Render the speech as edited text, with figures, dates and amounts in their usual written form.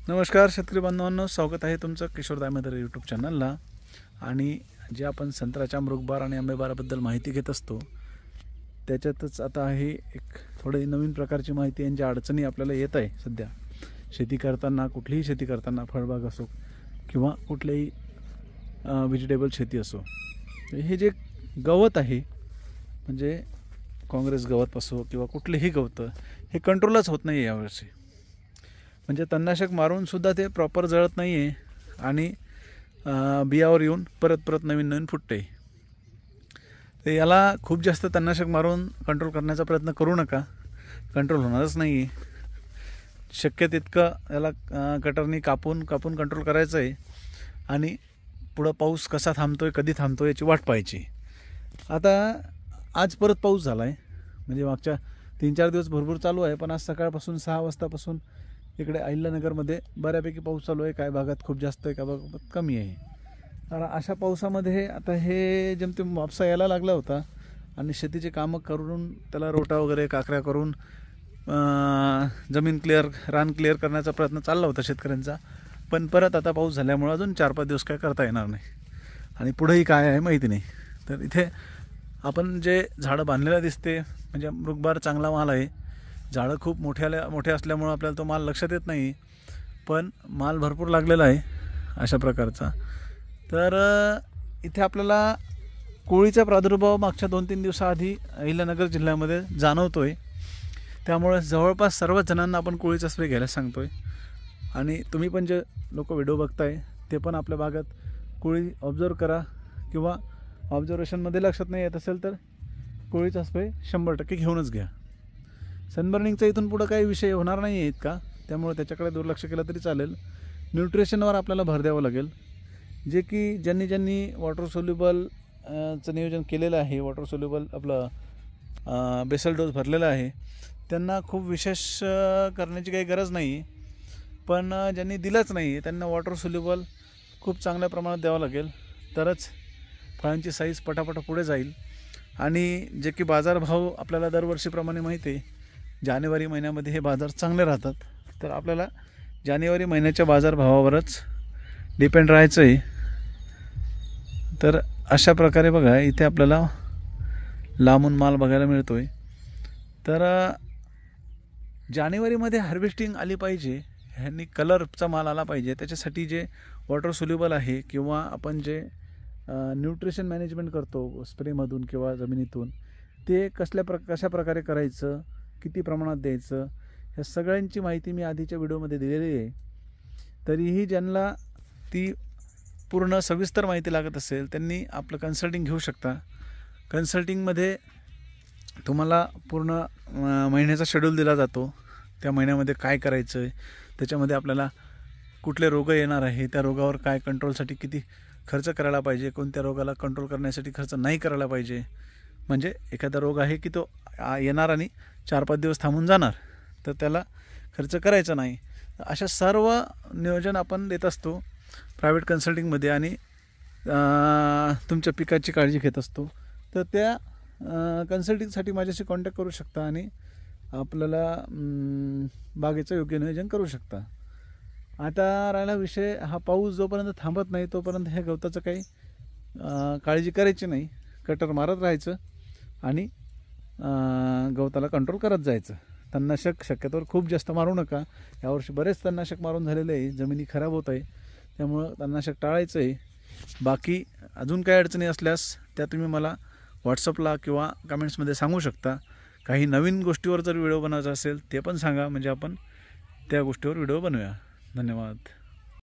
नमस्कार शेतकरी बांधवांनो, स्वागत आहे तुमचं किशोर दामेदर यूट्यूब चॅनलला। आणि जे आपण संत्र्याच्या मृगबार आणि आंबेबाराबद्दल माहिती घेत असतो त्याच्यातच आता आहे एक थोडी नवीन प्रकारची माहिती आणि ज्या अडचणी आपल्याला येत आहे सध्या शेती करताना, कुठलीही शेती करताना, फळबाग असो किंवा कुठलीही व्हेजिटेबल शेती असो, हे जे गवत आहे म्हणजे काँग्रेस गवत असो किंवा कुठलेही गवत हे कंट्रोलच होत नाही यावर्षी। म्हणजे तणनाशक मारून सुद्धा ते प्रॉपर जळत नाही आहे आणि बियावर येऊन परत नवीन फुटते। तर याला खूप जास्त तणनाशक मारून कंट्रोल करण्याचा प्रयत्न करू नका, कंट्रोल होणारच नाही आहे। शक्य तितकं याला कटरनी कापून कंट्रोल करायचं आहे आणि पुढं पाऊस कसा थांबतोय, कधी थांबतोय याची वाट पाहायची। आता आज परत पाऊस झाला आहे, म्हणजे मागच्या 3-4 दिवस भरपूर चालू आहे, पण आज सकाळपासून 6 वाजतापासून इकडे अहिल्यानगरमध्ये बऱ्यापैकी पाऊस चालू आहे। काही भागात खूप जास्त आहे, काही भागात कमी आहे। तर अशा पावसामध्ये आता हे जेमतेम वापसा यायला लागला होता आणि शेतीचे कामं करून त्याला रोटा वगैरे काकऱ्या करून जमीन क्लिअर, रान क्लिअर करण्याचा प्रयत्न चालला होता शेतकऱ्यांचा। पण परत आता पाऊस झाल्यामुळे अजून 4-5 दिवस काय करता येणार नाही आणि पुढेही काय आहे माहिती नाही। तर इथे आपण जे झाडं बांधलेलं दिसते म्हणजे मृगबार चांगला माल आहे। झाडं खूप मोठे असल्यामुळे आपल्याला तो माल लक्षात येत नाही, पण माल भरपूर लागलेला आहे अशा प्रकारचा। तर इथे आपल्याला कोळीचा प्रादुर्भाव मागच्या 2-3 दिवसाआधी अहिल्यानगर जिल्ह्यामध्ये जाणवतोय, त्यामुळे जवळपास सर्वच जणांना आपण कोळीचा स्प्रे घ्यायला सांगतोय। आणि तुम्ही पण जे लोक व्हिडिओ बघताय ते पण आपल्या भागात कोळी ऑब्झर्व करा किंवा ऑब्झर्वेशनमध्ये लक्षात नाही येत असेल तर कोळीचा स्प्रे 100% घेऊनच घ्या। सनबर्निंगचा इथून पुढं काही विषय होणार नाही आहेत का, त्यामुळे त्याच्याकडे दुर्लक्ष केलं तरी चालेल। न्यूट्रिशनवर आपल्याला भर द्यावं लागेल, जे की ज्यांनी वॉटर सोल्युबल चं नियोजन केलेलं आहे, वॉटर सोल्युबल आपलं बेसल डोस भरलेला आहे, त्यांना खूप विशेष करण्याची काही गरज नाही। पण ज्यांनी दिलंच नाही त्यांना वॉटर सोल्युबल खूप चांगल्या प्रमाणात द्यावं लागेल, तरच फळांची साईज पटापट पुढे जाईल। आणि जे की बाजारभाव आपल्याला दरवर्षीप्रमाणे माहिती आहे, जानेवारी महिन्यामध्ये हे बाजार चांगले राहतात, तर आपल्याला जानेवारी महिन्याच्या बाजारभावावरच डिपेंड राहायचं आहे। तर अशा प्रकारे बघा इथे आपल्याला लांबून माल बघायला मिळतोय। तर जानेवारीमध्ये हार्वेस्टिंग आली पाहिजे, ह्यांनी कलरचा माल आला पाहिजे, त्याच्यासाठी जे वॉटर सोल्युबल आहे किंवा आपण जे न्यूट्रिशन मॅनेजमेंट करतो स्प्रेमधून किंवा जमिनीतून, ते कशा प्रकारे करायचं, किती प्रमाणात द्यायचं, ह्या सगळ्यांची माहिती मी आधीच्या व्हिडिओमध्ये दिलेली आहे। तरीही ज्यांना ती पूर्ण सविस्तर माहिती लागत असेल त्यांनी आपलं कन्सल्टिंग घेऊ शकता। कन्सल्टिंगमध्ये तुम्हाला पूर्ण महिन्याचा शेड्यूल दिला जातो, त्या महिन्यामध्ये काय करायचं आहे, त्याच्यामध्ये आपल्याला कुठले रोग येणार आहे, त्या रोगावर काय कंट्रोलसाठी किती खर्च करायला पाहिजे, कोणत्या रोगाला कंट्रोल करण्यासाठी खर्च नाही करायला पाहिजे। म्हणजे एखादा रोग आहे की तो येणार आणि 4-5 दिवस थांबून जाणार, तर त्याला खर्च करायचा नाही। अशा सर्व नियोजन आपण देत असतो प्रायव्हेट कन्सल्टिंगमध्ये आणि तुमच्या पिकाची काळजी घेत असतो। तर त्या कन्सल्टिंगसाठी माझ्याशी कॉन्टॅक्ट करू शकता आणि आपल्याला बागेचं योग्य नियोजन करू शकता। आता राहिला विषय, हा पाऊस जोपर्यंत थांबत नाही तोपर्यंत ह्या गवताचं काही काळजी करायची नाही, कटर मारत राहायचं आणि गवताला कंट्रोल करत जायचं। तणनाशक शक्यतोवर खूप जास्त मारू नका, यावर्षी बरेच तणनाशक मारून झालेले आहे, जमिनी खराब होत आहे, त्यामुळं तणनाशक टाळायचं आहे। बाकी अजून काही अडचणी असल्यास त्या तुम्ही मला व्हॉट्सअपला किंवा कमेंट्समध्ये सांगू शकता। काही नवीन गोष्टीवर जर व्हिडिओ बनवायचा असेल ते पण सांगा, म्हणजे आपण त्या गोष्टीवर व्हिडिओ बनवूया। धन्यवाद।